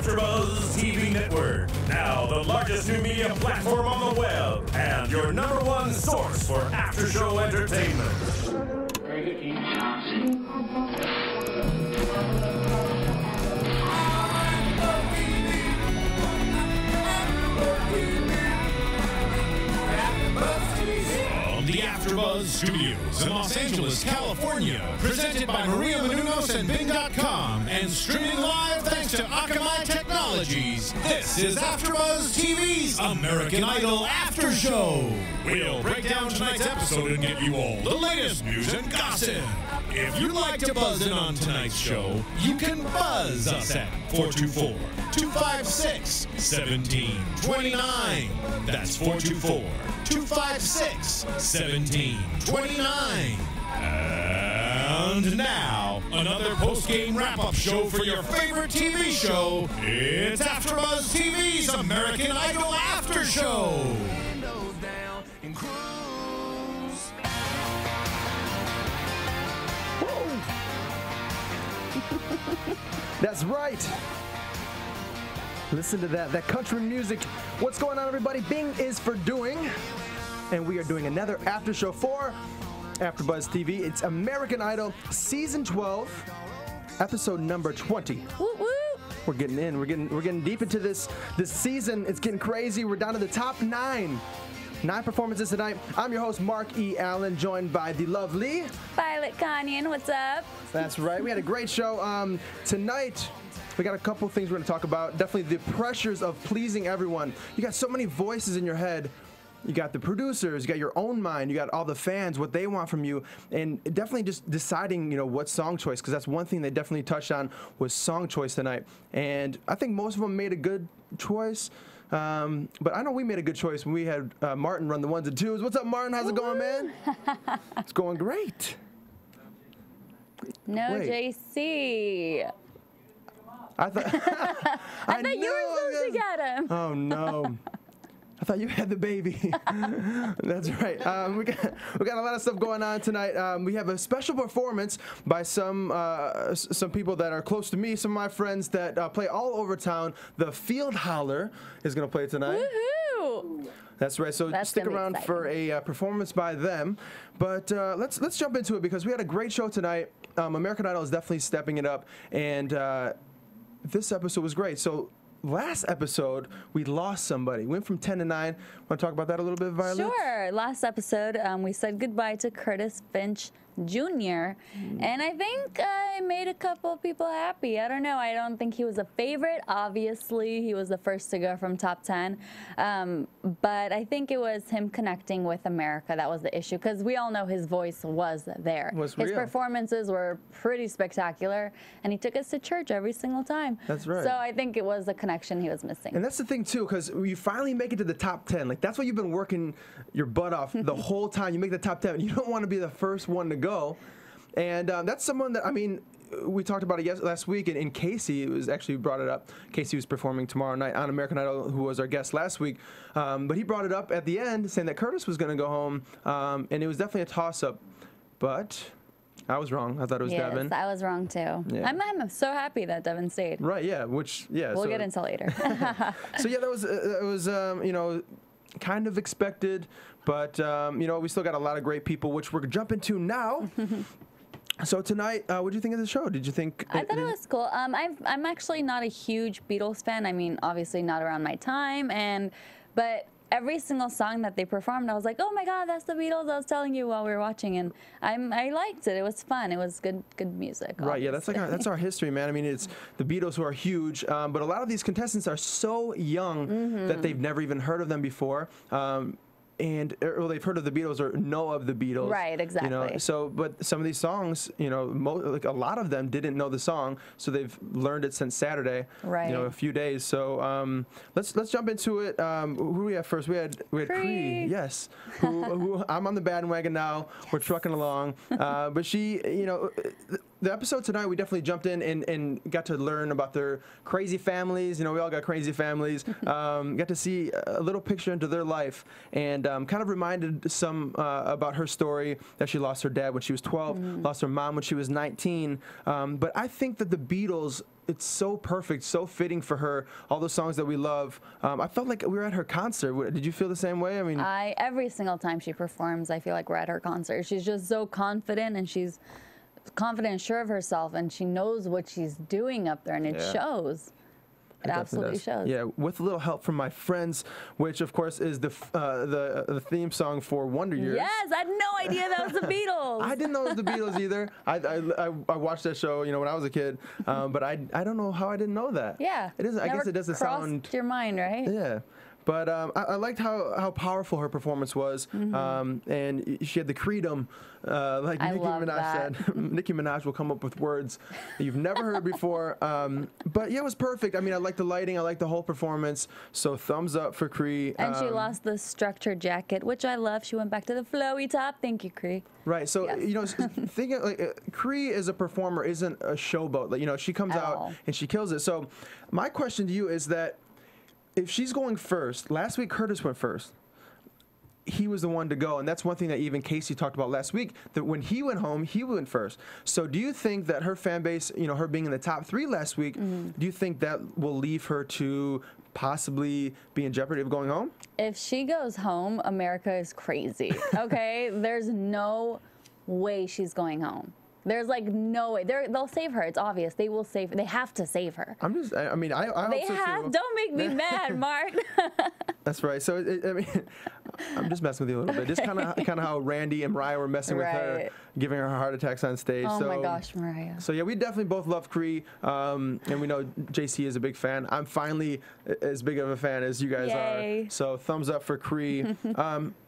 AFTERBUZZ TV Network. Now the largest new media platform on the web and your #1 source for after-show entertainment. The AFTERBUZZ Studios in Los Angeles, California. Presented by Maria Menounos and Bing.com. And streaming live thanks to Akamai Technologies. This is AFTERBUZZ TV's American Idol After Show. We'll break down tonight's episode and get you all the latest news and gossip. If you'd like to buzz in on tonight's show, you can buzz us at 424-256-1729. That's 424-256-1729. And now, another post-game wrap-up show for your favorite TV show. It's AFTERBUZZ TV's American Idol After Show. That's right. Listen to that country music. What's going on, everybody? Bing is for doing, and we are doing another after show for AFTERBUZZ TV. It's American Idol Season 12, episode number 20. Woo woo. We're getting in. We're getting deep into this season. It's getting crazy. We're down to the top 9. 9 performances tonight. I'm your host, Mark E. Allen, joined by the lovely Violet Kanian. What's up? That's right. We had a great show tonight. We got a couple things we're going to talk about. Definitely the pressures of pleasing everyone. You got so many voices in your head. You got the producers, you got your own mind, you got all the fans, what they want from you, and definitely just deciding, what song choice, because that's one thing they definitely touched on was song choice tonight. And I think most of them made a good choice. But I know we made a good choice when we had Martin run the 1s and 2s. What's up, Martin? How's it going, man? It's going great. No, Wait. JC. I thought I thought you were supposed to get him. Oh no. I thought you had the baby. That's right. We got a lot of stuff going on tonight. We have a special performance by some people that are close to me, some of my friends that play all over town. The Field Holler is going to play tonight. Woohoo! That's right. So stick around for a performance by them. But let's jump into it because we had a great show tonight. American Idol is definitely stepping it up, and this episode was great. So last episode, we lost somebody. Went from 10 to 9. Want to talk about that a little bit, Violet? Sure. Last episode, we said goodbye to Curtis Finch Jr. And I think I made a couple people happy. I don't know. I don't think he was a favorite. Obviously, he was the first to go from top 10. But I think it was him connecting with America that was the issue, because we all know his voice was there. His performances were pretty spectacular, and he took us to church every single time. That's right. So I think it was a connection he was missing. And that's the thing, too, because you finally make it to the top 10. Like, that's what you've been working your butt off the whole time. You make the top 10. You don't want to be the first one to go. And that's someone that, I mean, we talked about it last week, and Casey was actually brought it up. Casey was performing tomorrow night on American Idol, who was our guest last week. But he brought it up at the end, saying that Curtis was going to go home, and it was definitely a toss-up. But I was wrong. I thought it was Devin. Yes, I was wrong, too. Yeah. I'm so happy that Devin stayed. Right, yeah, we'll get into later. So, yeah, that was kind of expected, but, we still got a lot of great people, which we're jumping to now. So tonight, what did you think of the show? Did you think? I thought it was cool. I'm actually not a huge Beatles fan. I mean, obviously not around my time, but every single song that they performed, I was like, oh my God, that's the Beatles. I was telling you while we were watching, and I liked it. It was fun. It was good music. Right. Yeah, that's our history, man. I mean, it's the Beatles who are huge, but a lot of these contestants are so young that they've never even heard of them before. Or they've heard of the Beatles or know of the Beatles. Right, exactly. But some of these songs, like a lot of them didn't know the song, so they've learned it since Saturday. Right. A few days. So let's jump into it. Who do we have first? We had Cree. Yes. Who I'm on the bandwagon now. We're trucking along. But she, the episode tonight, we definitely jumped in and got to learn about their crazy families. You know, we all got crazy families. Got to see a little picture into their life, and kind of reminded some about her story, that she lost her dad when she was 12, lost her mom when she was 19. But I think that the Beatles, it's so perfect, so fitting for her, all those songs that we love. I felt like we were at her concert. Did you feel the same way? I mean, every single time she performs, I feel like we're at her concert. She's just so confident, and she's confident and sure of herself, and she knows what she's doing up there, and it shows. It absolutely shows. Yeah, with a little help from my friends, which of course is the theme song for Wonder Years. Yes, I had no idea that was the Beatles. I didn't know it was the Beatles either. I watched that show, you know, when I was a kid, but I don't know how I didn't know that. Yeah. It is. I guess it doesn't sound. Crossed your mind, right? Yeah. But I liked how powerful her performance was, and she had the creedom, like Nicki Minaj said. Nicki Minaj will come up with words that you've never heard before. But yeah, it was perfect. I mean, I liked the lighting, I liked the whole performance. So thumbs up for Cree. And she lost the structured jacket, which I love. She went back to the flowy top. Thank you, Cree. Right. So you know, thinking like Cree as a performer isn't a showboat. Like, you know, she comes out and she kills it. So my question to you is that, if she's going first, last week Curtis went first. He was the one to go, and that's one thing that even Casey talked about last week, that when he went home, he went first. So do you think that her fan base, you know, her being in the top 3 last week, do you think that will leave her to possibly be in jeopardy of going home? If she goes home, America is crazy, okay? There's no way she's going home. There's like no way. They'll save her. It's obvious. They will save her. They have to save her. I mean, I hope so too. Don't make me mad, Mark. That's right. So, I mean, I'm just messing with you a little bit. Just kind of how Randy and Mariah were messing with her, giving her heart attacks on stage. Oh my gosh, Mariah. So yeah, we definitely both love Cree, and we know JC is a big fan. I'm finally as big of a fan as you guys are. So thumbs up for Cree.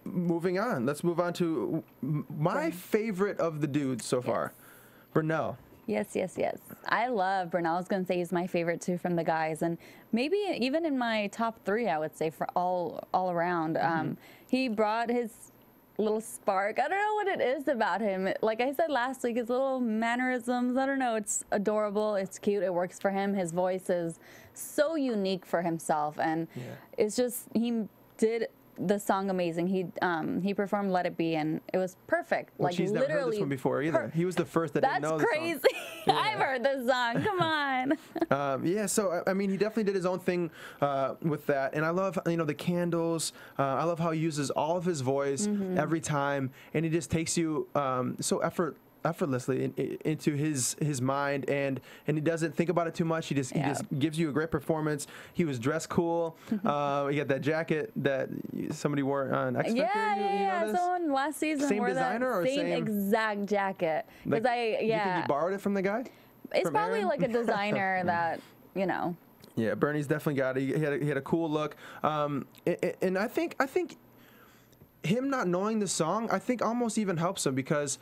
Moving on. Let's move on to my favorite of the dudes so far. Brunel. Yes. I love Brunel. I was going to say he's my favorite too from the guys, and maybe even in my top 3, I would say, for all around. He brought his little spark. I don't know what it is about him. Like I said last week, his little mannerisms, I don't know, it's adorable, it's cute, it works for him. His voice is so unique for himself, and it's just, he did the song amazing. He performed "Let It Be" and it was perfect. Well, like she's never heard this one before either. He was the first that didn't know this song. That's crazy. I've heard this song. Come on. Yeah. So I mean, he definitely did his own thing with that, and I love, you know, the candles. I love how he uses all of his voice every time, and he just takes you so effortlessly into his mind, and he doesn't think about it too much. He just gives you a great performance. He was dressed cool. He got that jacket that somebody wore on X Factor. Yeah. Someone last season same wore designer that or same exact jacket. Like, you think he borrowed it from the guy? It's probably Aaron? Like a designer that, you know. Yeah, Bernie's definitely got it. He had a cool look, and I think him not knowing the song, I think almost even helps him, because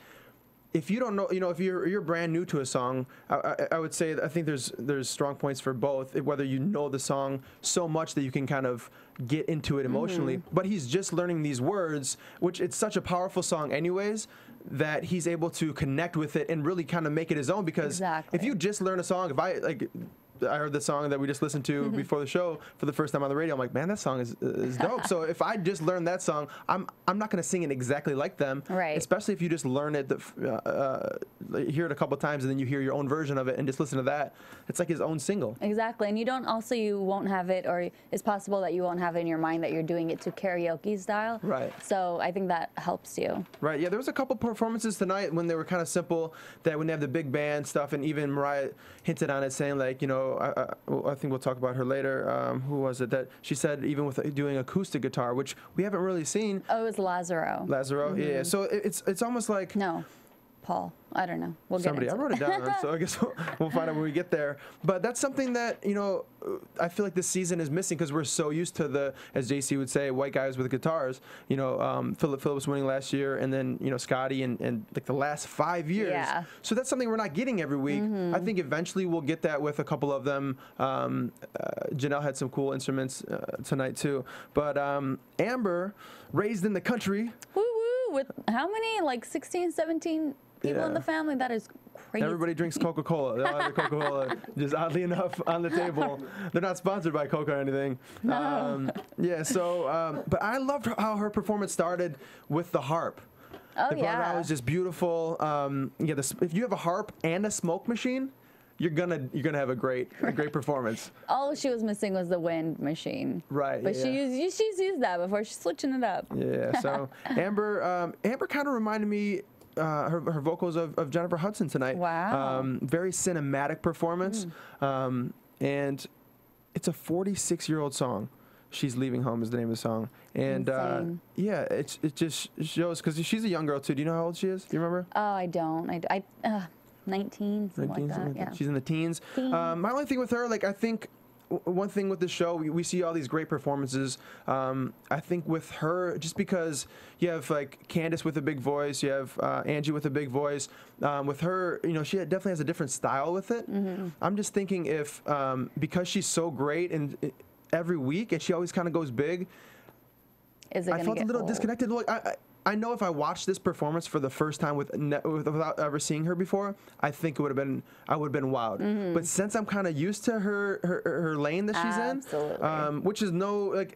if you don't know, you know, if you're brand new to a song, I would say that I think there's strong points for both, whether you know the song so much that you can kind of get into it emotionally, but he's just learning these words, which it's such a powerful song anyways, that he's able to connect with it and really kind of make it his own, because if you just learn a song, if I heard the song that we just listened to before the show for the first time on the radio, I'm like, man, that song is dope. So if I just learned that song, I'm not going to sing it exactly like them. Right. Especially if you just learn it, hear it a couple times, and then you hear your own version of it and just listen to that. It's like his own single. Exactly. And you won't have it, or it's possible that you won't have it in your mind that you're doing it to karaoke style. Right. So I think that helps you. Right. Yeah, there was a couple performances tonight when they were kind of simple, that when they have the big band stuff, and even Mariah hinted on it, saying like, you know, I think we'll talk about her later. Who was it that she said even with doing acoustic guitar, which we haven't really seen? Oh, it was Lazaro. Yeah. So it's almost like Paul. I don't know. We'll somebody. get into I wrote it down, so I guess we'll find out when we get there. But that's something that, you know, I feel like this season is missing, because we're so used to the, as JC would say, white guys with guitars. You know, Philip Phillips winning last year, and then, you know, Scotty and like the last 5 years. Yeah. So that's something we're not getting every week. I think eventually we'll get that with a couple of them. Janelle had some cool instruments tonight too. But Amber, raised in the country. Woo woo! With how many? Like 16, 17 people in the family? That is crazy. Everybody drinks Coca-Cola. They all have the Coca-Cola, just oddly enough, on the table. They're not sponsored by Coca or anything. No. Yeah, so, but I loved how her performance started with the harp. Oh, the yeah. part was just beautiful. Yeah, if you have a harp and a smoke machine, you're gonna have a great performance. All she was missing was the wind machine. Right. But yeah. she's used that before. She's switching it up. Yeah. So Amber kind of reminded me her vocals of Jennifer Hudson tonight. Wow. Very cinematic performance. And it's a 46-year-old song. She's Leaving Home is the name of the song. And yeah, it just shows, because she's a young girl too. Do you know how old she is? Do you remember? Oh, I don't. 19, something like that. Yeah. She's in the teens. My only thing with her, like, I think one thing with the show, we see all these great performances. I think with her, just because you have like Candace with a big voice, you have Angie with a big voice. With her, you know, she definitely has a different style with it. I'm just thinking if because she's so great and every week, and she always kind of goes big. Is it I felt a little disconnected. Look, I know if I watched this performance for the first time without ever seeing her before, I think I would have been wowed. But since I'm kind of used to her lane that she's in, which is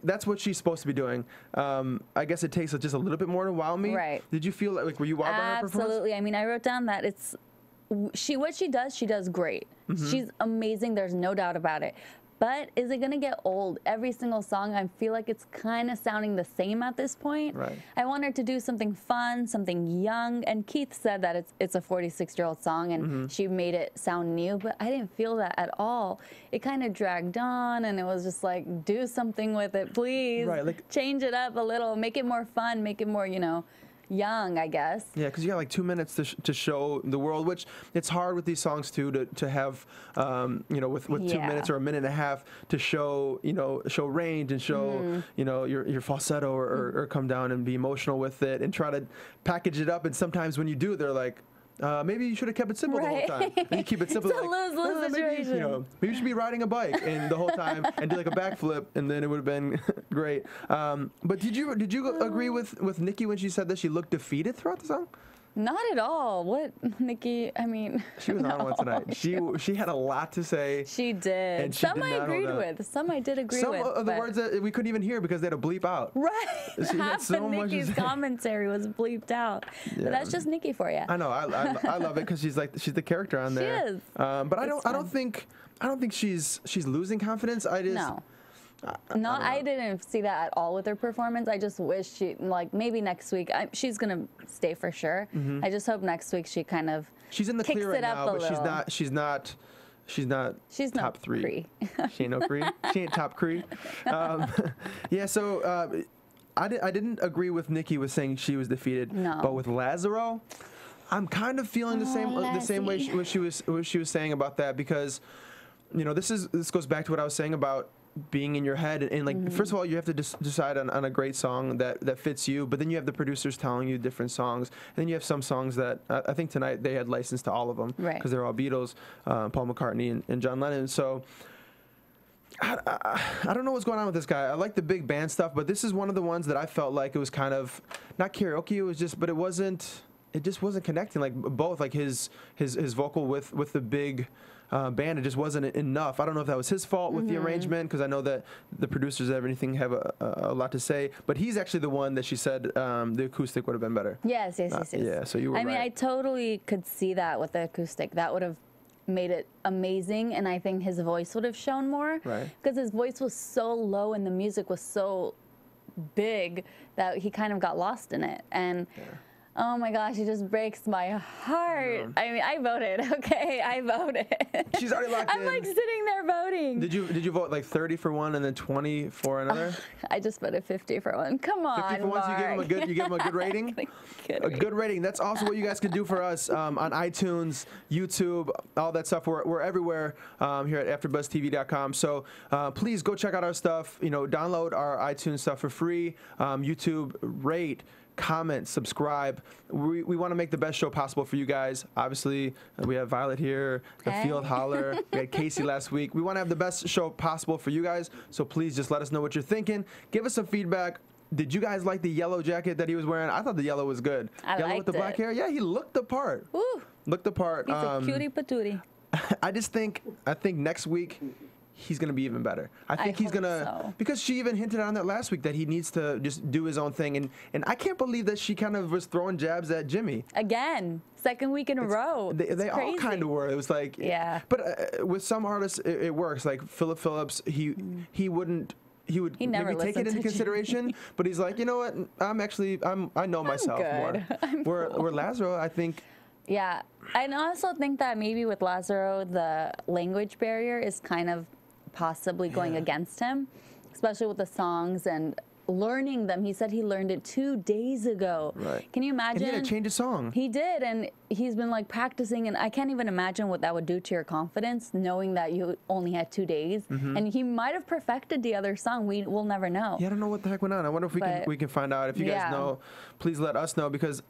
that's what she's supposed to be doing. I guess it takes just a little bit more to wow me. Right. Did you feel like were you wowed by her performance? Absolutely. I mean, I wrote down that what she does great. She's amazing. There's no doubt about it. But is it going to get old? Every single song, I feel like it's kind of sounding the same at this point. Right. I want her to do something fun, something young. And Keith said that it's a 46-year-old song, and she made it sound new. But I didn't feel that at all. It kind of dragged on, and it was just like, do something with it, please. Right, like, change it up a little. Make it more fun. Make it more, young, I guess. Yeah, because you got like 2 minutes to show the world, which it's hard with these songs too to have, with 2 minutes or a minute and a half to show, show range and show, your falsetto or come down and be emotional with it and try to package it up. And sometimes when you do, they're like, maybe you should have kept it simple the whole time. And you keep it simple. It's a lose-lose situation. Maybe you should be riding a bike and the whole time and do like a backflip, and then it would have been great. But did you agree with Nikki when she said that she looked defeated throughout the song? Not at all. What, Nikki? I mean, she was on one tonight. She had a lot to say. She did. And some I agreed with. Some I did agree with. Some of the words that we couldn't even hear because they had to bleep out. Right. Half of Nikki's commentary was bleeped out. Yeah. But that's just Nikki for you. I know. I love it because she's the character on there. She is. But I don't think she's losing confidence. No. I didn't see that at all with her performance. I just wish maybe next week she's gonna stay for sure. I just hope next week she kind of she's in the clear right now, but she's not top three. She ain't no Cree. She ain't top Cree. Yeah. So I didn't agree with Nikki with saying she was defeated. No. But with Lazaro, I'm kind of feeling the same way she was saying about that, because this goes back to what I was saying about being in your head, and first of all, you have to decide on a great song that fits you, but then you have the producers telling you different songs, and then you have some songs that I think tonight they had license to all of them, because they're all Beatles, Paul McCartney and John Lennon. So I don't know what's going on with this guy. I like the big band stuff, but this is one of the ones that I felt like it was kind of not karaoke. It was just, but it just wasn't connecting. Like both, like his vocal with the big band, it just wasn't enough. I don't know if that was his fault with the arrangement, because I know that the producers of everything have a lot to say. But he's actually the one that she said the acoustic would have been better. Yes. Yeah, so you were right. I mean, I totally could see that with the acoustic. That would have made it amazing, and I think his voice would have shown more. Right. Because his voice was so low and the music was so big that he kind of got lost in it. And oh my gosh, it just breaks my heart. I mean, I voted, okay? I voted. She's already locked in. I'm like sitting there voting. Did you vote like 30 for one and then 20 for another? I just voted 50 for one. Come on, 50 for one, so you give him a good rating? A good rating. That's also what you guys can do for us on iTunes, YouTube, all that stuff. We're everywhere here at AFTERBUZZTV.com. So please go check out our stuff. Download our iTunes stuff for free. YouTube, rate, comment, subscribe. We want to make the best show possible for you guys. Obviously, we have Violet here, the Field Holler. We had Casey last week. We want to have the best show possible for you guys. So please just let us know what you're thinking. Give us some feedback. Did you guys like the yellow jacket that he was wearing? I thought the yellow was good. I yellow liked with the black hair? Yeah, he looked the part. Woo. looked the part. He's a cutie patootie. I think next week he's gonna be even better. I think he's gonna, because she even hinted on that last week that he needs to just do his own thing, and I can't believe that she kind of was throwing jabs at Jimmy again. Second week in a row. They all kind of were. It was like, yeah. But with some artists, it works. Like Philip Phillips, he would maybe take it into consideration, but he's like, you know what? I know myself more. Where Lazaro, I think. Yeah, I also think that maybe with Lazaro, the language barrier is kind of possibly going against him, especially with the songs and learning them. He said he learned it 2 days ago. Right. Can you imagine? And he had to change his song. He did, and he's been like practicing, and I can't even imagine what that would do to your confidence, knowing that you only had 2 days, and he might have perfected the other song. We'll never know. Yeah, I don't know what the heck went on. I wonder if we can find out. If you guys know, please let us know, because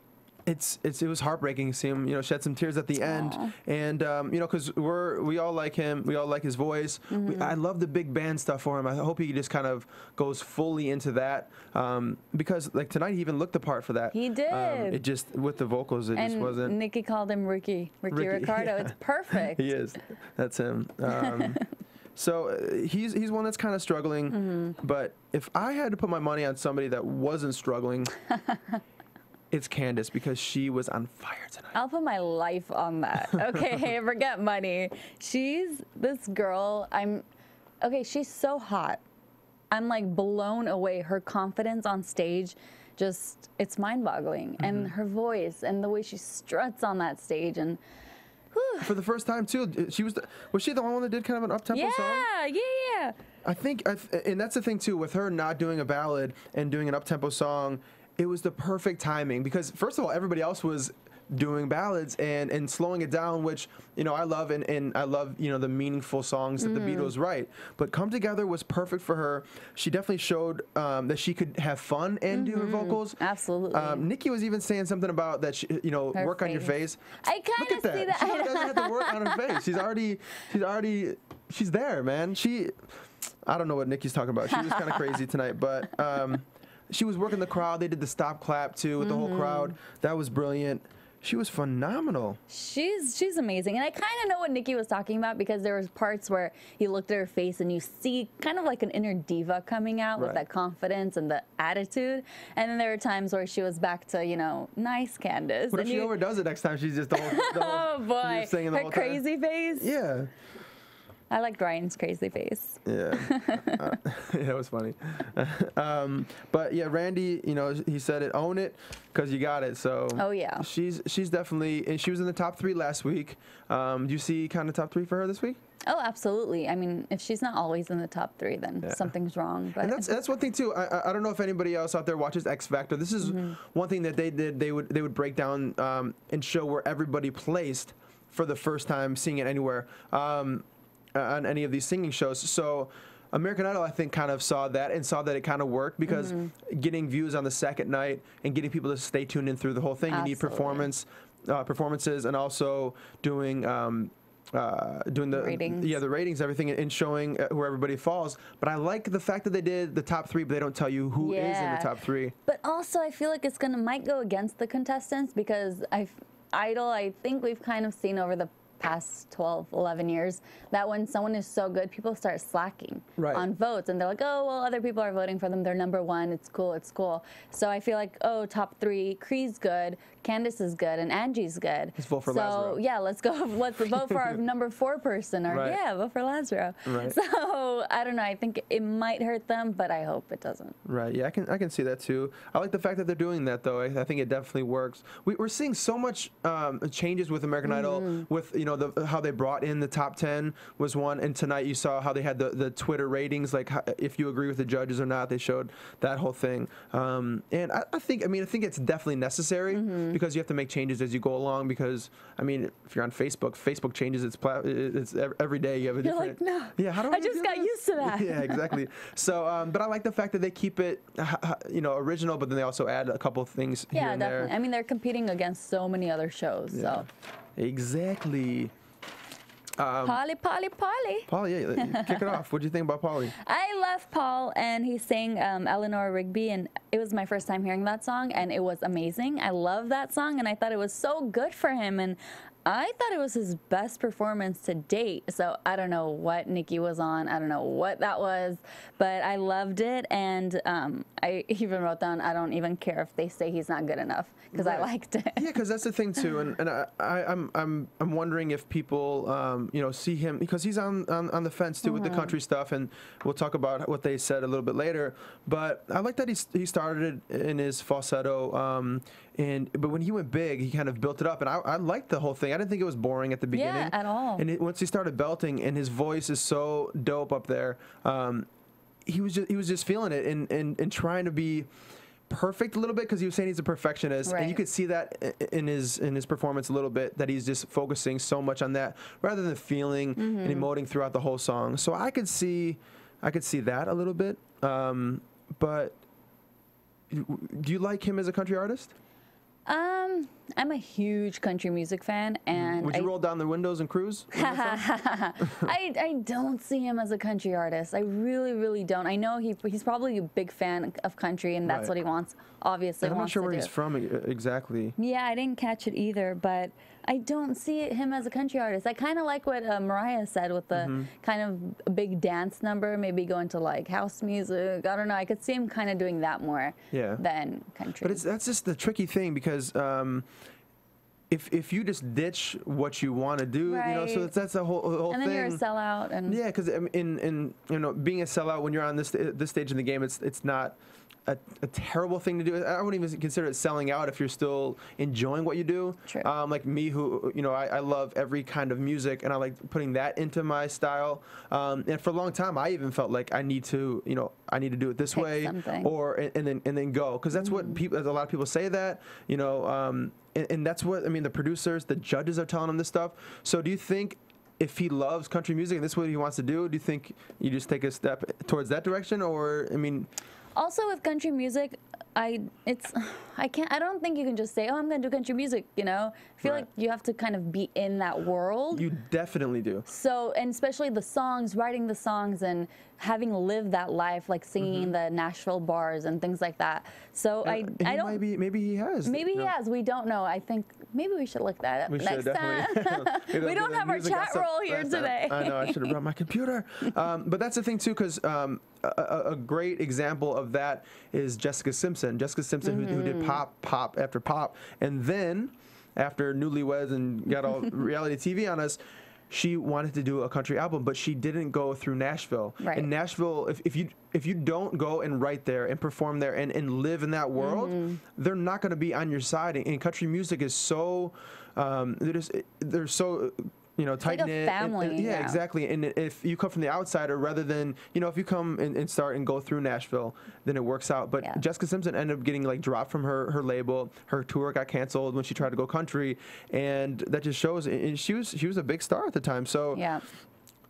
it was heartbreaking to see him, shed some tears at the end, and because we all like him, we all like his voice. I love the big band stuff for him. I hope he just kind of goes fully into that, because like tonight he even looked the part for that. He did. It just with the vocals, just wasn't. Nikki called him Ricky Ricardo. Yeah. It's perfect. He is. That's him. So he's one that's kind of struggling, but if I had to put my money on somebody that wasn't struggling. It's Candace, because she was on fire tonight. I'll put my life on that. Okay, forget money. She's this girl. She's so hot. I'm like blown away. Her confidence on stage, it's mind-boggling. And her voice and the way she struts on that stage, and for the first time too, was she the one that did kind of an up-tempo song? Yeah. I think, and that's the thing too, with her not doing a ballad and doing an up-tempo song. It was the perfect timing, because first of all, everybody else was doing ballads and slowing it down, which I love, and I love the meaningful songs that the Beatles write. But Come Together was perfect for her. She definitely showed that she could have fun and do her vocals. Absolutely. Nikki was even saying something about that. Work on your face. I kind of see that. She doesn't have to work on her face. She's there, man. I don't know what Nikki's talking about. She was kind of crazy tonight, but. She was working the crowd. They did the stop clap too with the whole crowd. That was brilliant. She was phenomenal. She's amazing. And I kind of know what Nikki was talking about, because there was parts where you looked at her face and you see kind of like an inner diva coming out with that confidence and the attitude. And then there were times where she was back to, nice Candace. What if she overdoes it next time? She's just the whole oh boy, singing the her whole crazy time. face. Yeah. I liked Ryan's crazy face. Yeah, that was funny. But yeah, Randy, he said it, own it, because you got it. So she's definitely, and she was in the top 3 last week. Do you see kind of top 3 for her this week? Oh, absolutely. I mean, if she's not always in the top 3, then something's wrong. But and that's one thing too. I don't know if anybody else out there watches X Factor. This is one thing that they did. They would break down and show where everybody placed for the first time, seeing it anywhere. On any of these singing shows. So American Idol, I think, kind of saw that and saw that it kind of worked, because getting views on the second night and getting people to stay tuned in through the whole thing, you need performances, and also doing the ratings. The ratings, everything, and showing where everybody falls. But I like the fact that they did the top 3, but they don't tell you who is in the top 3. But also, I feel like it's might go against the contestants, because Idol, I think we've kind of seen over the past 12, 11 years that when someone is so good, people start slacking on votes, and they're like, oh, well, other people are voting for them. They're number 1. It's cool. So I feel like, top 3, Cree's good, Candace is good, and Angie's good. Let's vote for Lazaro. So yeah, let's vote for our number 4 person, or vote for Lazaro. Right. So I don't know. I think it might hurt them, but I hope it doesn't. Right. Yeah, I can see that too. I like the fact that they're doing that though. I think it definitely works. We're seeing so much changes with American Idol, with how they brought in the top 10 was one, and tonight you saw how they had the Twitter ratings, like if you agree with the judges or not. They showed that whole thing, and I think it's definitely necessary, because you have to make changes as you go along. Because if you're on Facebook changes it's every day. You have a different. You're like, no. Yeah, how do I just got used to that. Yeah, exactly. So, but I like the fact that they keep it, original, but then they also add a couple of things here and definitely. there. They're competing against so many other shows. Yeah. So. Exactly. Polly. Polly, yeah, kick it off. What do you think about Polly? I love Paul, and he sang Eleanor Rigby, and it was my first time hearing that song, and it was amazing. I love that song, and I thought it was so good for him, and I thought it was his best performance to date. So I don't know what Nikki was on. I don't know what that was, but I loved it. And I even wrote down, I don't even care if they say he's not good enough, because I liked it. Yeah, because that's the thing too. And I'm wondering if people you know, see him, because he's on the fence too with the country stuff, and we'll talk about what they said a little bit later. But I like that he started it in his falsetto, but when he went big, he kind of built it up, and I liked the whole thing. I didn't think it was boring at the beginning. Yeah, at all. And once he started belting, and his voice is so dope up there, he was just feeling it and trying to be perfect a little bit, because he was saying he's a perfectionist, and you could see that in his performance a little bit, that he's just focusing so much on that rather than feeling and emoting throughout the whole song. So I could see that a little bit. But do you like him as a country artist? I'm a huge country music fan, and would you roll down the windows and cruise? I don't see him as a country artist. I really, really don't. I know he's probably a big fan of country, and that's what he wants. Obviously, I'm not sure where he's from exactly. Yeah, I didn't catch it either, but I don't see him as a country artist. I kind of like what Mariah said with the kind of big dance number, maybe going to like house music. I don't know. I could see him kind of doing that more than country. But that's just the tricky thing, because if you just ditch what you want to do, you know, so that's the whole thing. And then you're a sellout. And yeah, because in you know, being a sellout when you're on this stage in the game, it's not a terrible thing to do. I wouldn't even consider it selling out if you're still enjoying what you do. True. Like me, who, you know, I love every kind of music, and I like putting that into my style. And for a long time, I even felt like I need to do it this way, or and then go, because that's what people. A lot of people say that, you know, and that's what I mean. The producers, the judges are telling him this stuff. So do you think, if he loves country music and this is what he wants to do you think you just take a step towards that direction? Or, I mean, also with country music, I don't think you can just say, oh, I'm going to do country music, you know? I feel like you have to kind of be in that world. You definitely do. So, and especially the songs, writing the songs and having lived that life, like singing in the Nashville bars and things like that. So I don't... Maybe he has. Maybe he has. We don't know. I think maybe we should look that up next time. We don't have our chat roll here today. I know. I should have brought my computer. But that's the thing, too, because a great example of that is Jessica Simpson. Jessica Simpson, who did pop after pop. And then, after Newlyweds and got all reality TV on us, she wanted to do a country album, but she didn't go through Nashville. Right. In Nashville, if you don't go and write there and perform there and live in that world, they're not going to be on your side. And country music is so they're so, you know, tight knit. Like a family. Yeah, exactly. And if you come from the outsider, rather than, you know, if you come and start and go through Nashville, then it works out. But Jessica Simpson ended up getting like dropped from her label. Her tour got canceled when she tried to go country, and that just shows. And she was a big star at the time. So yeah.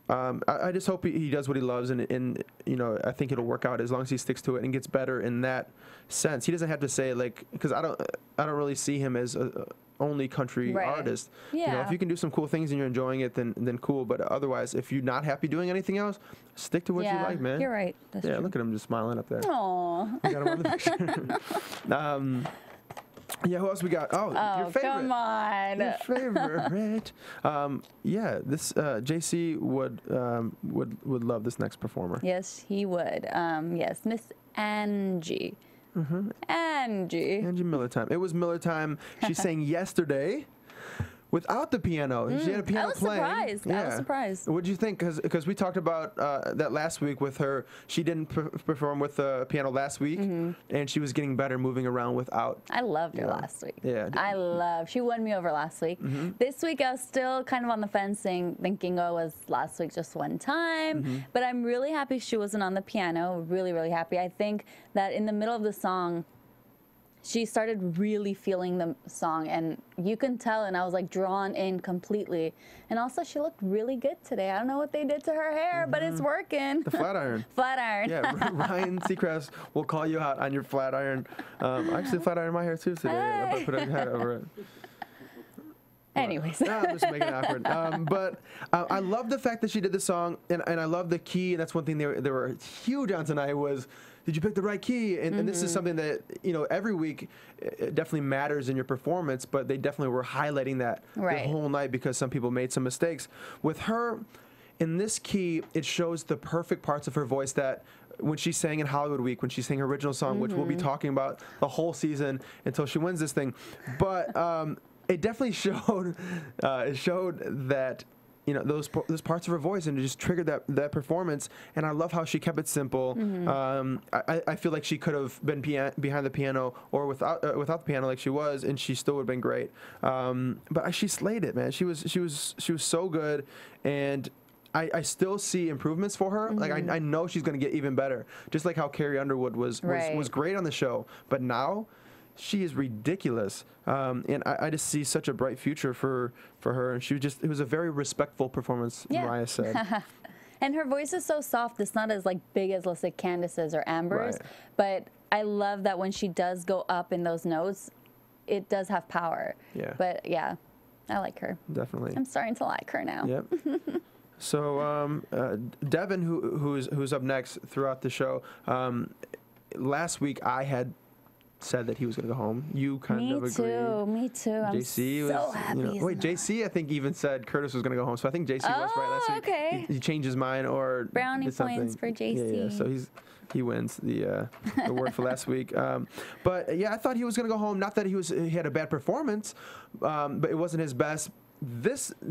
I just hope he does what he loves, and you know, I think it'll work out as long as he sticks to it and gets better in that sense. He doesn't have to say, like, because I don't really see him as a only country artist. Yeah. You know, if you can do some cool things and you're enjoying it, then cool. But otherwise, if you're not happy doing anything else, stick to what you like, man. You're right. That's true. Look at him just smiling up there. Aww. I got him on the picture. Yeah, who else we got? Oh, your favorite. Come on. Your favorite. This JC would love this next performer. Yes, he would. Yes, Miss Angie. Angie Miller Time. It was Miller Time. She sang Yesterday without the piano. She had a piano playing. I was surprised. What did you think? Because we talked about that last week with her. She didn't perform with the piano last week, and she was getting better moving around without. I loved her last week. Yeah. She won me over last week. This week I was still kind of on the fence, thinking, oh, was last week just one time? But I'm really happy she wasn't on the piano. Really, really happy. I think that in the middle of the song, she started really feeling the song, and you can tell, and I was like drawn in completely. And also, she looked really good today. I don't know what they did to her hair, but it's working. The flat iron. Flat iron. Yeah, Ryan Seacrest will call you out on your flat iron. I actually flat ironed my hair too today. I put a hat over it. Anyways. I'm just making it awkward. But I love the fact that she did the song, and I love the key, and that's one thing they were huge on tonight was did you pick the right key? And this is something that, you know, every week it definitely matters in your performance, but they definitely were highlighting that the whole night because some people made some mistakes. With her, in this key, it shows the perfect parts of her voice that when she sang in Hollywood Week, when she sang her original song, which we'll be talking about the whole season until she wins this thing. But it definitely showed, that, you know, those parts of her voice, and it just triggered that performance. And I love how she kept it simple. I feel like she could have been behind the piano or without the piano like she was, and she still would have been great. But she slayed it, man. She was so good, and I still see improvements for her. Like I know she's going to get even better. Just like how Carrie Underwood was great on the show, but now she is ridiculous. And I just see such a bright future for her. And it was a very respectful performance, Mariah said. And her voice is so soft. It's not as like big as, let's say, Candace's or Amber's. But I love that when she does go up in those notes, it does have power. Yeah. But yeah, I like her. Definitely. I'm starting to like her now. Yep. So Devin, who's up next throughout the show, last week I had said that he was going to go home. You kind of agreed. Me too. JC I'm so happy. You know, wait, JC I think even said Curtis was going to go home. So I think JC was right last week. Okay. He changed his mind or brownie points for JC. Yeah. So he wins the award for last week. But yeah, I thought he was going to go home. Not that he had a bad performance, but it wasn't his best.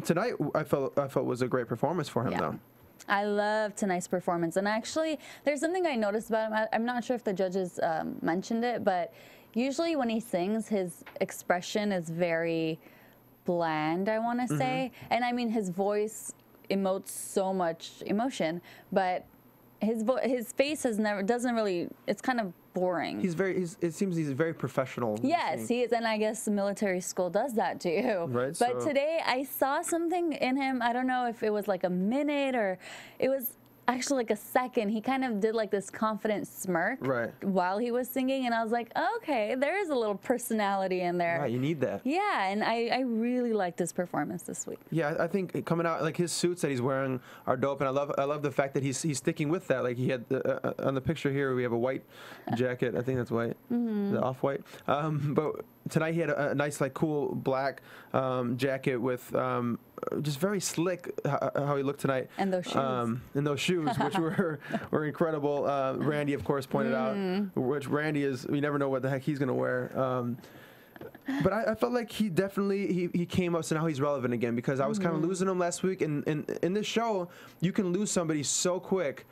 Tonight I felt was a great performance for him though. I love tonight's performance, and actually there's something I noticed about him. I'm not sure if the judges mentioned it, but usually when he sings, his expression is very bland, I want to say. And I mean, his voice emotes so much emotion, but his face doesn't really, it's kind of boring. It seems he's very professional. Yes, he is, and I guess the military school does that too. Right. But today I saw something in him. I don't know if it was like a minute or it was actually like a second. He kind of did like this confident smirk while he was singing, and I was like, okay, there is a little personality in there. Right, you need that. Yeah, and I really liked his performance this week. Yeah, I think coming out, like his suits that he's wearing are dope, and I love the fact that he's sticking with that. Like he had on the picture here, we have a white jacket. I think that's white, the off-white. But tonight he had a nice, like, cool black jacket with just very slick how he looked tonight. And those shoes. Which were incredible. Randy, of course, pointed out, which Randy is, we never know what the heck he's going to wear. But I felt like he definitely, he came up, so now he's relevant again, because I was kind of losing him last week. And in this show, you can lose somebody so quick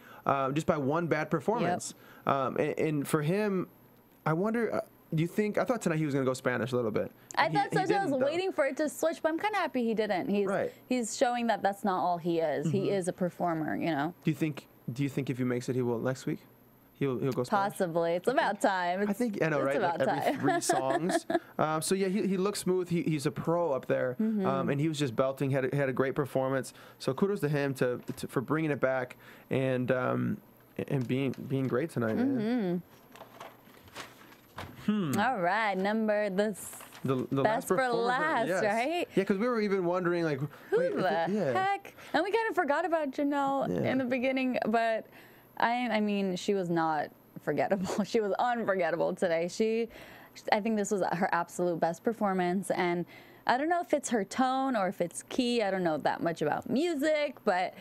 just by one bad performance. And for him, I wonder... Do you think? I thought tonight he was going to go Spanish a little bit. I thought so. I was waiting for it to switch, but I'm kind of happy he didn't. He's showing that that's not all he is. He is a performer, you know. Do you think if he makes it, he will next week? He'll go Spanish? Possibly. It's about time. I think, I know, right? Like every 3 songs. So yeah, he looks smooth. He's a pro up there, and he was just belting. Had a great performance. So kudos to him for bringing it back and being great tonight, man. All right, the best for last, right? Yeah, because we were even wondering, like, who the heck? And we kind of forgot about Janelle in the beginning, but I mean, she was not forgettable. She was unforgettable today. I think this was her absolute best performance, and I don't know if it's her tone or if it's key. I don't know that much about music, but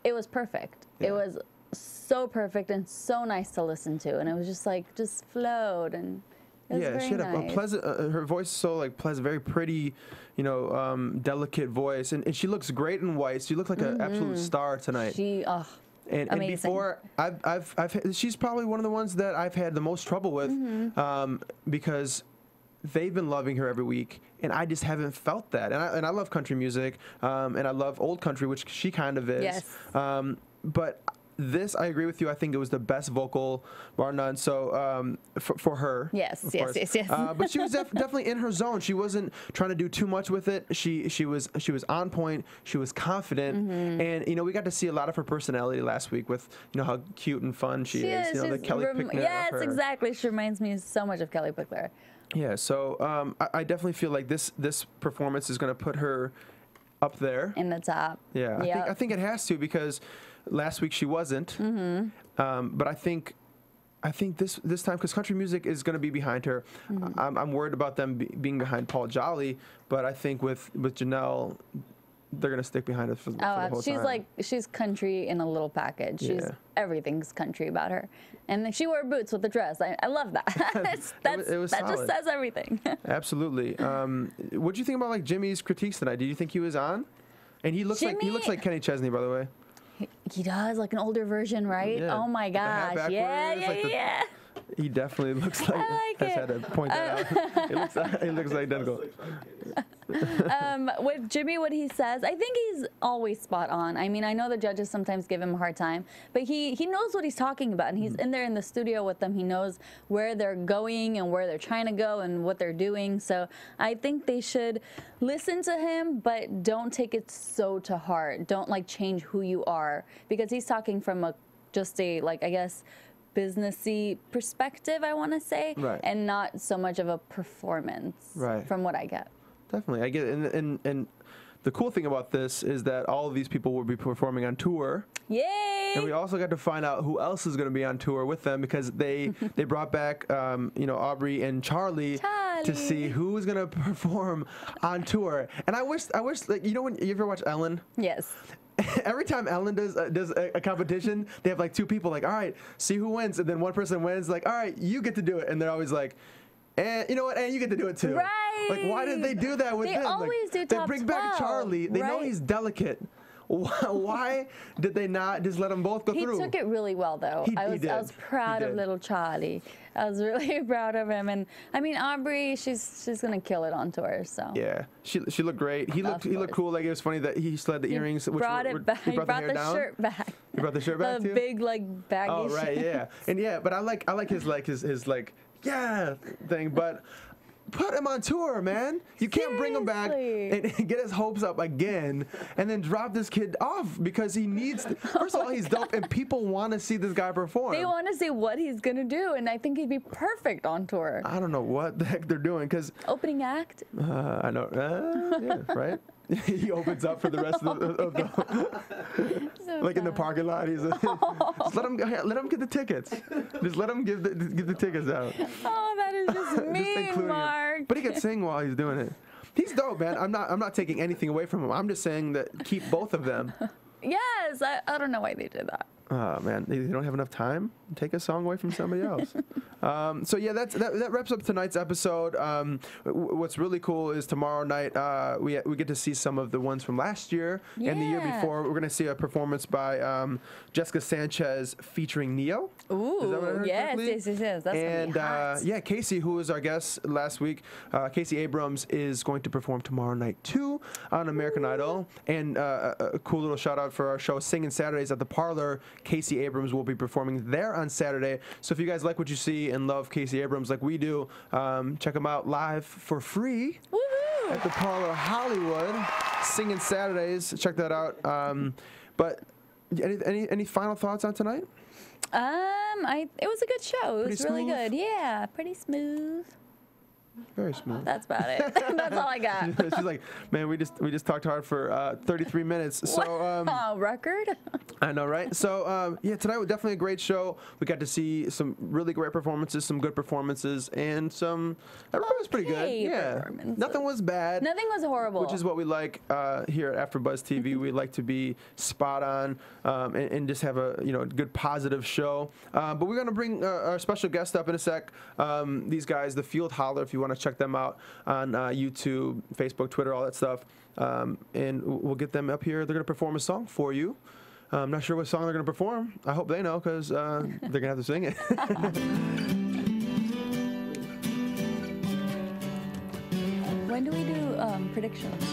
it was perfect. It was so perfect and so nice to listen to, and it was just flowed and. She had a pleasant. Her voice is so like pleasant, very pretty, you know, delicate voice, and she looks great in white. She looked like an absolute star tonight. And before, she's probably one of the ones that I've had the most trouble with, because they've been loving her every week, and I just haven't felt that. And I love country music, and I love old country, which she kind of is. Yes. But. This, I agree with you. I think it was the best vocal, bar none. So for her, yes. But she was definitely in her zone. She wasn't trying to do too much with it. She was on point. She was confident, and you know, we got to see a lot of her personality last week with, you know, how cute and fun she is. You know, the Kelly Pickler. Yes, exactly. She reminds me so much of Kelly Pickler. Yeah. So I definitely feel like this performance is going to put her up there in the top. Yeah. I think it has to, because. Last week she wasn't, but I think I think this time, because country music is going to be behind her, I'm worried about them being behind Paul Jolly, but I think with Janelle, they're going to stick behind us for the whole time. She's country in a little package. Everything's country about her. And she wore boots with the dress. I love that. That just says everything. Absolutely. What do you think about like Jimmy's critiques tonight? Did you think he was on? And he looks like Kenny Chesney, by the way. He does, like an older version, right? Yeah. Oh my gosh. Yeah. He definitely looks like. I just had to point that out. He looks identical. With Jimmy, what he says, I think he's always spot on. I mean, I know the judges sometimes give him a hard time, but he knows what he's talking about, and he's in there in the studio with them. He knows where they're going and where they're trying to go and what they're doing. So I think they should listen to him, but don't take it so to heart. Don't like change who you are, because he's talking from just a I guess, businessy perspective, I want to say, and not so much of a performance, from what I get. Definitely, I get it. And the cool thing about this is that all of these people will be performing on tour. Yay! And we also got to find out who else is going to be on tour with them, because they brought back Aubrey and Charlie to see who is going to perform on tour. And I wish like, when you ever watch Ellen? Yes. Every time Ellen does a competition, they have like two people like, all right, see who wins, and then one person wins, like, all right, you get to do it, and they're always like, and you know what, and you get to do it too. Right. Like, why did they do that with him? They always do top They bring back 12, Charlie. They know he's delicate. Why did they not just let them both go through? He took it really well, though. I was proud of little Charlie. I was really proud of him, and I mean Aubrey, she's gonna kill it on tour. So yeah, she looked great. He looked cool. Like, it was funny that he still had the earrings. He brought it back. He brought the shirt back. He brought the shirt back too. The big baggy. Oh right, yeah, and but I like his thing, but. Put him on tour, man. You can't bring him back and get his hopes up again and then drop this kid off, because he needs to. First of all, he's dope, and people want to see this guy perform. They want to see what he's going to do, and I think he'd be perfect on tour. I don't know what the heck they're doing, because... Opening act? I know. Yeah, right? He opens up for the rest of the so like in the parking lot. He's just let him get the tickets. Just let him give the tickets out. Oh, that is just mean, Mark. But he can sing while he's doing it. He's dope, man. I'm not taking anything away from him. I'm just saying that keep both of them. Yes, I don't know why they did that. Oh man, they don't have enough time. Take a song away from somebody else. So yeah, that wraps up tonight's episode. What's really cool is tomorrow night we get to see some of the ones from last year and the year before. We're gonna see a performance by Jessica Sanchez featuring Neo. Ooh, is that what I heard correctly? Yes. That's and gonna be hot. Casey, who was our guest last week, Casey Abrams is going to perform tomorrow night too on American Idol. And a cool little shout out for our show, Singing Saturdays at the Parlor. Casey Abrams will be performing there on Saturday. So if you guys like what you see and love Casey Abrams like we do, check him out live for free at the Parlor Hollywood, Singing Saturdays. Check that out. But any final thoughts on tonight? It was a good show. It was really good. Yeah, pretty smooth. Very smooth. That's about it. That's all I got. She's like, man, we just talked hard for 33 minutes. So record. I know, right? So tonight was definitely a great show. We got to see some really great performances, some good performances, and everybody was pretty good. Yeah, nothing was bad. Nothing was horrible. Which is what we like here at AfterBuzz TV. We like to be spot on and just have a good positive show. But we're gonna bring our special guest up in a sec. These guys, the Field Holler, if you want to check them out on YouTube, Facebook, Twitter, all that stuff. And we'll get them up here. They're going to perform a song for you. I'm not sure what song they're going to perform. I hope they know, because they're going to have to sing it. When do we do predictions?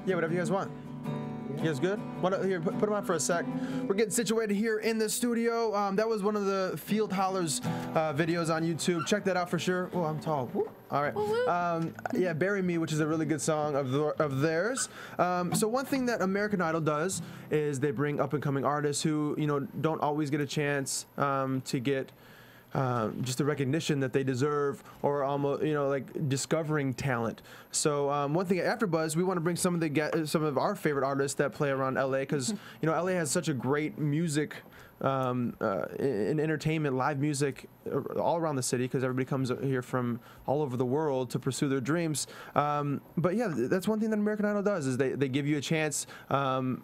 Yeah, whatever you guys want. You guys good? Here, put them on for a sec. We're getting situated here in the studio. That was one of the Field Hollers videos on YouTube. Check that out for sure. Oh, I'm tall. Woo. All right. Yeah, Bury Me, which is a really good song of theirs. So one thing that American Idol does is they bring up-and-coming artists who, you know, don't always get a chance to get just the recognition that they deserve, or almost, you know, like discovering talent. So one thing at AfterBuzz, we want to bring some of our favorite artists that play around LA, because you know LA has such a great music and entertainment, live music all around the city, because everybody comes here from all over the world to pursue their dreams. But yeah, that's one thing that American Idol does, is they give you a chance and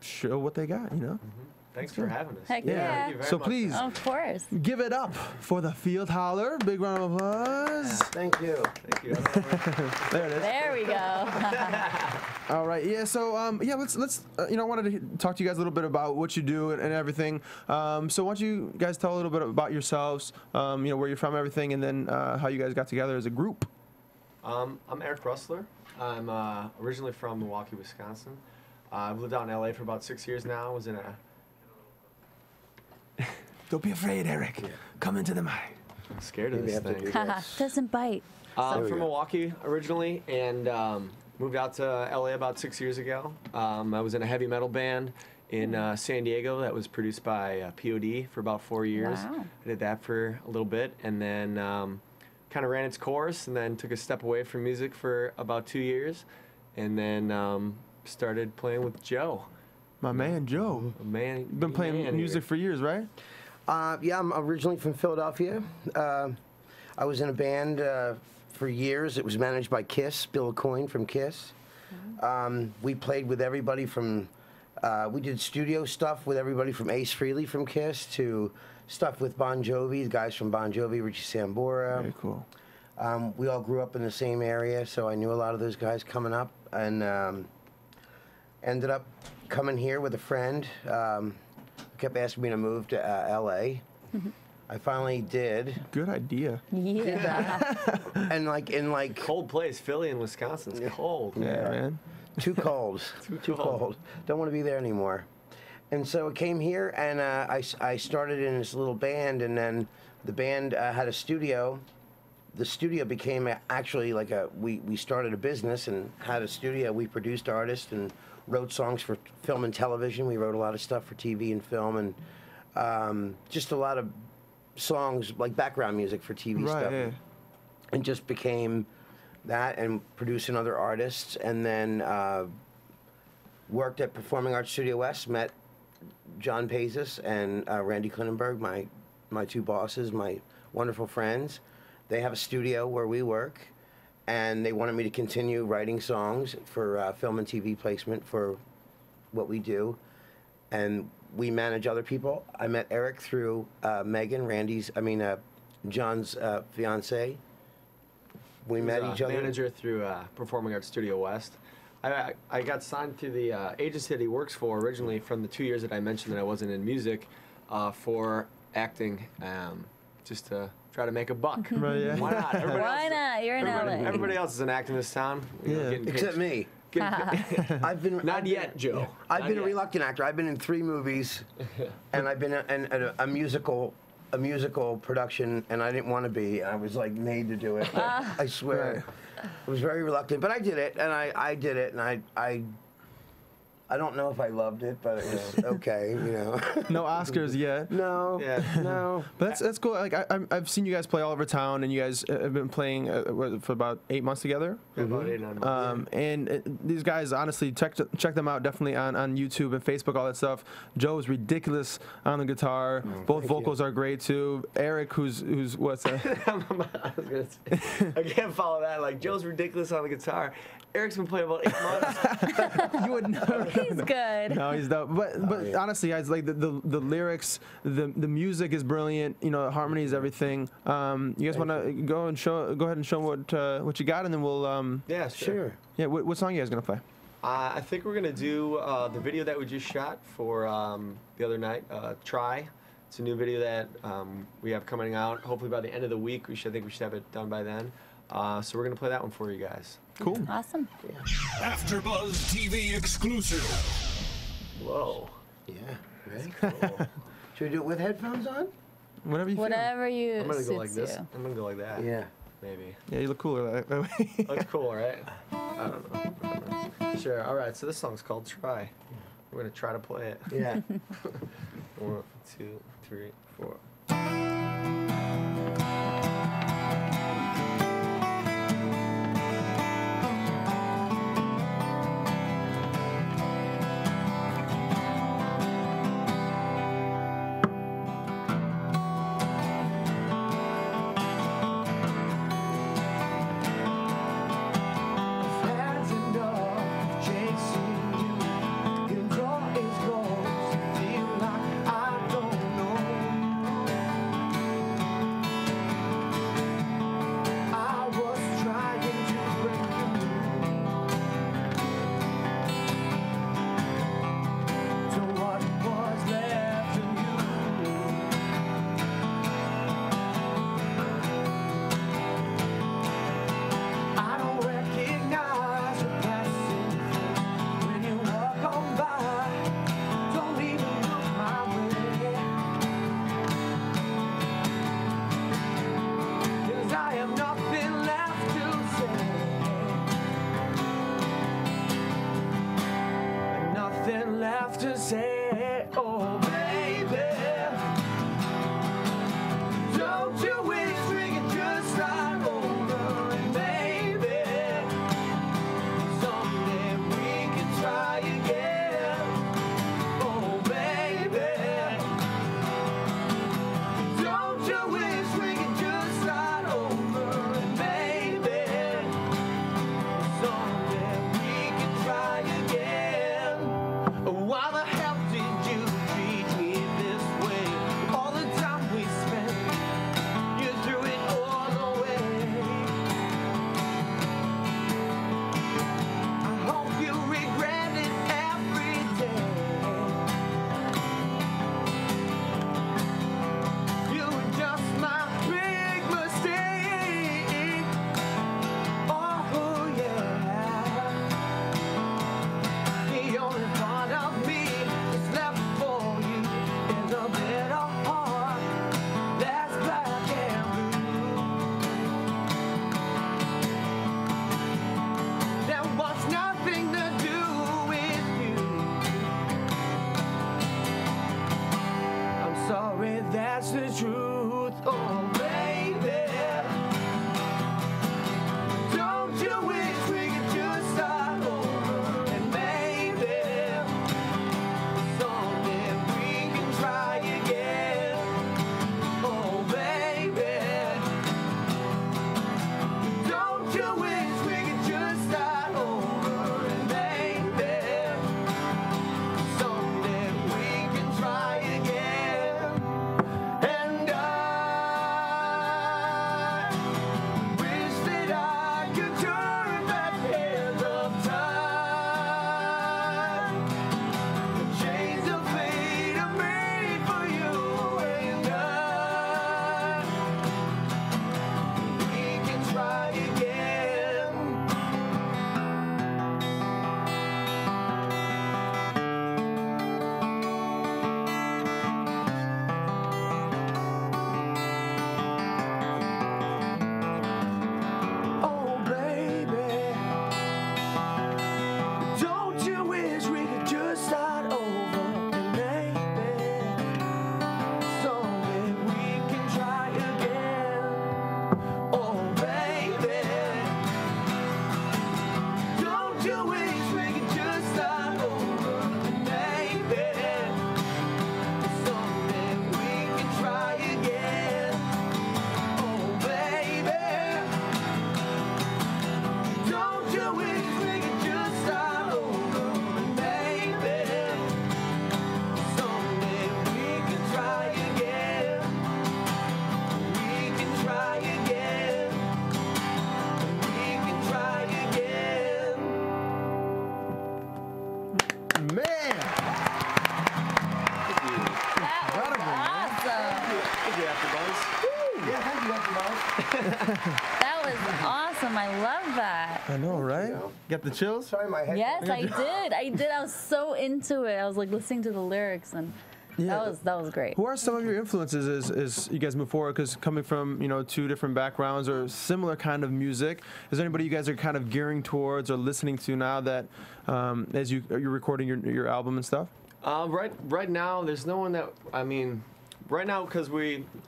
show what they got, you know. Thanks for having us. Heck yeah. Thank you very So much. please, Of course. give it up for the Field Holler. Big round of applause. Thank you. Thank you. There it is. There we go. All right. Yeah. So yeah, let's you know, I wanted to talk to you guys a little bit about what you do and everything. So why don't you guys tell a little bit about yourselves? You know, where you're from, everything, and then how you guys got together as a group. I'm Eric Russler. I'm originally from Milwaukee, Wisconsin. I've lived out in LA for about 6 years now. I was in a Don't be afraid, Eric. Come into the mic. I'm scared of Maybe this I have to thing. do this. Doesn't bite. I'm from Milwaukee originally, and moved out to LA about 6 years ago. I was in a heavy metal band in San Diego that was produced by POD for about 4 years. Wow. I did that for a little bit, and then kind of ran its course, and then took a step away from music for about 2 years, and then started playing with Joe. My man, Joe. Man, You've been playing man music here. for years, right? Yeah, I'm originally from Philadelphia. I was in a band for years. It was managed by Kiss, Bill Coyne from Kiss. We played with everybody from, we did studio stuff with everybody from Ace Frehley from Kiss to stuff with Bon Jovi, the guys from Bon Jovi, Richie Sambora. Very cool. We all grew up in the same area, so I knew a lot of those guys coming up, and ended up coming here with a friend. Kept asking me to move to LA. I finally did. Good idea. Yeah. And like Cold place, Philly and Wisconsin's cold. Yeah, man. too cold. Too cold. Don't want to be there anymore. And so I came here, and I started in this little band, and then the band had a studio. The studio became actually like we started a business and had a studio. We produced artists and wrote songs for film and television. We wrote a lot of stuff for TV and film, and just a lot of songs, like background music for TV stuff. Yeah. And just became that, and producing other artists, and then worked at Performing Arts Studio West, met John Pazis and Randy Klinenberg, my two bosses, my wonderful friends. They have a studio where we work, and they wanted me to continue writing songs for film and TV placement for what we do. And we manage other people. I met Eric through Megan, John's fiance. We met each other. Manager through Performing Arts Studio West. I got signed to the agency that he works for originally from the 2 years that I mentioned that I wasn't in music for acting, just to try to make a buck. Right, yeah. Why not? Why not? You're in LA. Everybody else is an actor in this town. You know, Yeah. getting Except pitched. me. I've been Not yet, Joe. I've Not been a yet. reluctant actor. I've been in 3 movies, and I've been in a musical production, and I didn't want to be. I was like made to do it. I swear, I was very reluctant, but I did it, and I did it, and I don't know if I loved it, but it was okay, you know. No Oscars yet. No, Yeah. no. But that's cool. Like I've seen you guys play all over town, and you guys have been playing for about 8 months together. About 8 or 9 months. And these guys, honestly, check them out definitely on YouTube and Facebook, all that stuff. Joe is ridiculous on the guitar. Both vocals are great too. Eric, who's what's that? I was gonna say, I can't follow that. Like, Joe's ridiculous on the guitar. Eric's been playing about 8 months. You would know. He's good. No, he's dope. But honestly, guys, like the lyrics, the music is brilliant. You know, harmony is everything. You guys want to go ahead and show what you got, and then we'll. Yeah, Sure. Yeah. What song are you guys gonna play? I think we're gonna do the video that we just shot for the other night. Try. It's a new video that we have coming out. Hopefully by the end of the week, I think we should have it done by then. So we're gonna play that one for you guys. Cool. Awesome. AfterBuzz TV exclusive. Whoa. Yeah, ready? Cool. Should we do it with headphones on? Whatever you feel. Whatever you I'm gonna suits go like this. you. I'm gonna go like that. Yeah. Maybe. Yeah, you look cooler that way. Looks cool, right? I don't know. Whatever. Sure. All right. So this song's called "Try." We're gonna try to play it. Yeah. 1, 2, 3, 4. To say, oh baby, don't you wish we could just start over, and baby, someday we can try again. Oh baby, don't you wish we could just start over, and baby, someday we can try again. Why the hell did you treat me this way? All the time we spent, you threw it all away. I hope you regret it every day. You were just my big mistake. Oh yeah. The only part of me that's left for you is a bit of heart that's black and blue. That wants nothing to do with you. I'm sorry, that's the truth. Oh, baby. Don't you wish we could just start over, and maybe someday we can try again. Oh baby, don't you wish we could just start over, and maybe someday we can try again. And I wish that I could turn back hands of time. The chains of fate are made for you and I. We can try again. Oh baby, don't you wish we could just start over, and maybe someday we can try again. Oh baby, don't you wish we could just start over, and maybe someday we can try again. Oh baby, don't you wish we could just start over, and maybe someday we can try again. We can try again. We can try again. Man. That was awesome. Thank you, AfterBuzz. Yeah, thank you, AfterBuzz. That was awesome. I love that. I know, right? Get the chills? Sorry, my head. Yes, I did. I was so into it. I was like listening to the lyrics, and that was great. Who are some of your influences as you guys move forward? Because coming from, you know, 2 different backgrounds or similar kind of music, is there anybody you guys are kind of gearing towards or listening to now that as you're recording your album and stuff? Right now, there's no one that, I mean, right now, because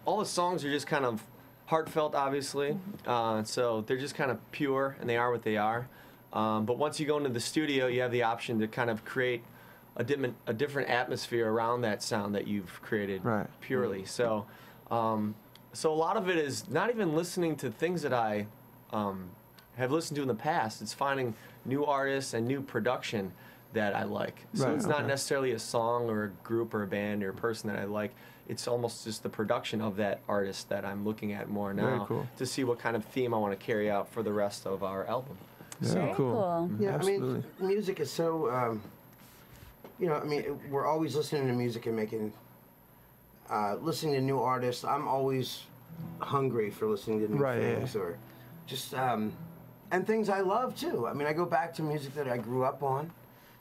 all the songs are just kind of heartfelt, obviously. So they're just kind of pure, and they are what they are. But once you go into the studio, you have the option to kind of create a different atmosphere around that sound that you've created purely. So, so a lot of it is not even listening to things that I have listened to in the past. It's finding new artists and new production that I like. So it's not necessarily a song or a group or a band or a person that I like. It's almost just the production of that artist that I'm looking at more now to see what kind of theme I want to carry out for the rest of our album. Very cool. Yeah, absolutely. I mean, music is so, you know, I mean, we're always listening to music and making, listening to new artists. I'm always hungry for listening to new things or just, and things I love too. I mean, I go back to music that I grew up on.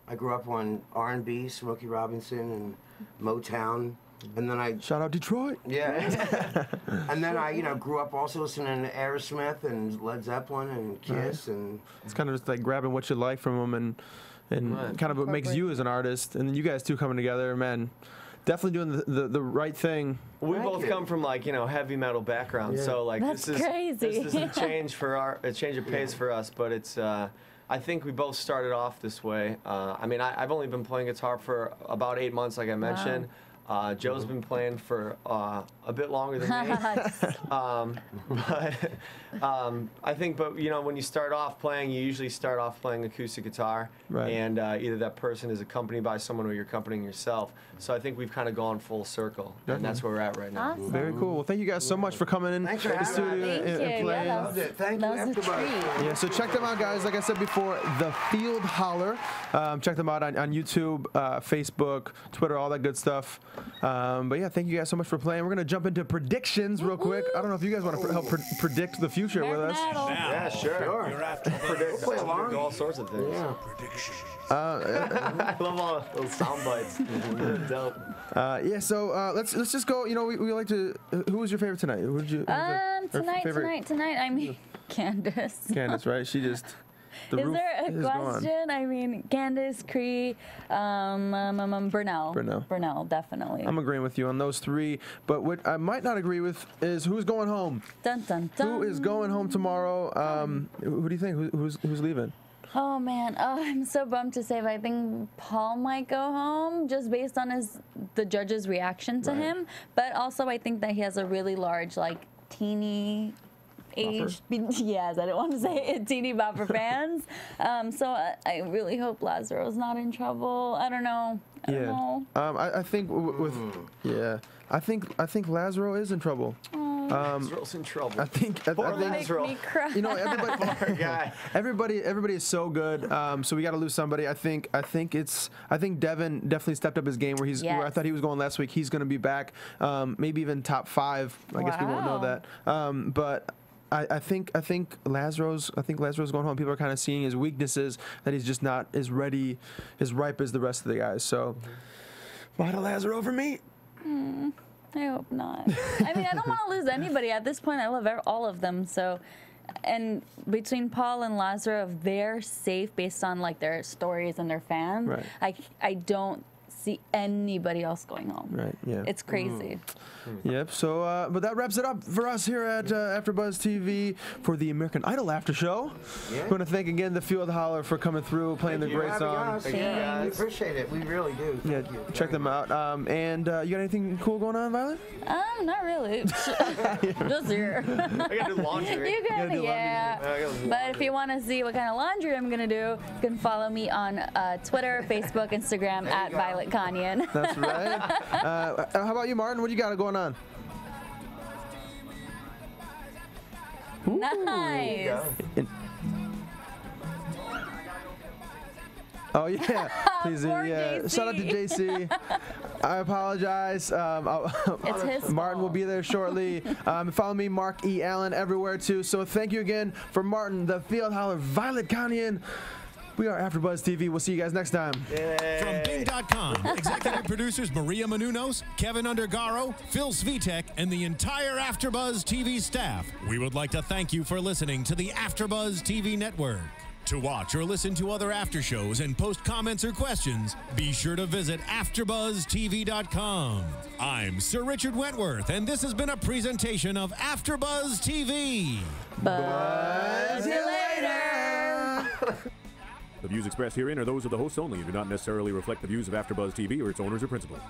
I grew up on R&B, Smokey Robinson and Motown. And then I shout out Detroit. Yeah. And then I, you know, grew up also listening to Aerosmith and Led Zeppelin and Kiss and it's kind of just like grabbing what you like from them and kind of what makes you as an artist. And then you guys two coming together, man, definitely doing the right thing. We both come from like, you know, heavy metal backgrounds, so like That's this is crazy. This is a change for a change of pace for us, but it's I think we both started off this way. I mean, I've only been playing guitar for about 8 months, like I mentioned. Joe's been playing for a bit longer than me. But I think, you know, when you start off playing, you usually start off playing acoustic guitar, and either that person is accompanied by someone or you're accompanying yourself. So I think we've kind of gone full circle, and that's where we're at right now. Awesome. Very cool. Well, thank you guys so much for coming in Thanks for the having studio me. and playing. Yeah, Thank you, that was a AFTERBUZZ. treat. Yeah, so check them out, guys. Like I said before, the Field Holler. Check them out on YouTube, Facebook, Twitter, all that good stuff. But yeah, thank you guys so much for playing. We're gonna jump into predictions real quick. I don't know if you guys want to help predict the future with us. Yeah, sure. You're after Predict all sorts of things. Yeah. I love all those sound bites. They're dope. Yeah, so let's just go. You know, we like to. Who was your favorite tonight? Who did you? Tonight. I mean, Candace. Candace, right? She just. Is there a question? I mean, Candace, Cree, Burnell. Burnell, definitely. I'm agreeing with you on those 3. But what I might not agree with is who's going home. Dun, dun, dun. Who is going home tomorrow? Who do you think? Who's leaving? Oh man, I'm so bummed to say, but I think Paul might go home just based on the judge's reaction to him. But also, I think that he has a really large, like, teeny age. Yes, I didn't want to say it, teeny bopper fans. So I really hope Lazaro's not in trouble. I don't know. I don't know. I think I think Lazaro is in trouble. Lazaro's in trouble. I think Lazaro. Make me cry. You know, Poor guy. everybody is so good. So we got to lose somebody. I think Devin definitely stepped up his game where I thought he was going last week. He's going to be back. Maybe even top 5. I guess we won't know that. But I think Lazaro's going home. People are kind of seeing his weaknesses, that he's just not as ready, as ripe as the rest of the guys. So, bye to Lazaro for me. I hope not. I mean, I don't want to lose anybody. At this point, I love all of them. So, and between Paul and Lazaro, if they're safe based on like their stories and their fans, I don't see anybody else going home. Right. Yeah. It's crazy. Yep. So, but that wraps it up for us here at AfterBuzz TV for the American Idol After Show. Yeah. I want to thank again the Field Holler for coming through, playing the great song. Thank you, guys. We appreciate it. We really do. Yeah, Thank you. check them out. And you got anything cool going on, Violet? Not really. Just here. I gotta do laundry. You can, I gotta do But if you want to see what kind of laundry I'm gonna do, you can follow me on Twitter, Facebook, Instagram at Violet Kanian. That's right. How about you, Martin? What do you got going on? Nice. Oh yeah, please. Poor Yeah. JC. Shout out to JC. I apologize. It's his Martin will fault. be there shortly. Follow me, Mark E. Allen, everywhere too. So thank you again for Martin, the Field Holler, Violet Kanian. We are AfterBuzz TV. We'll see you guys next time. From Bing.com, executive producers Maria Menounos, Kevin Undergaro, Phil Svitek, and the entire AfterBuzz TV staff, we would like to thank you for listening to the AfterBuzz TV network. To watch or listen to other after shows and post comments or questions, be sure to visit AfterBuzzTV.com. I'm Sir Richard Wentworth, and this has been a presentation of AfterBuzz TV. Buzz you later. The views expressed herein are those of the hosts only and do not necessarily reflect the views of AfterBuzz TV or its owners or principals.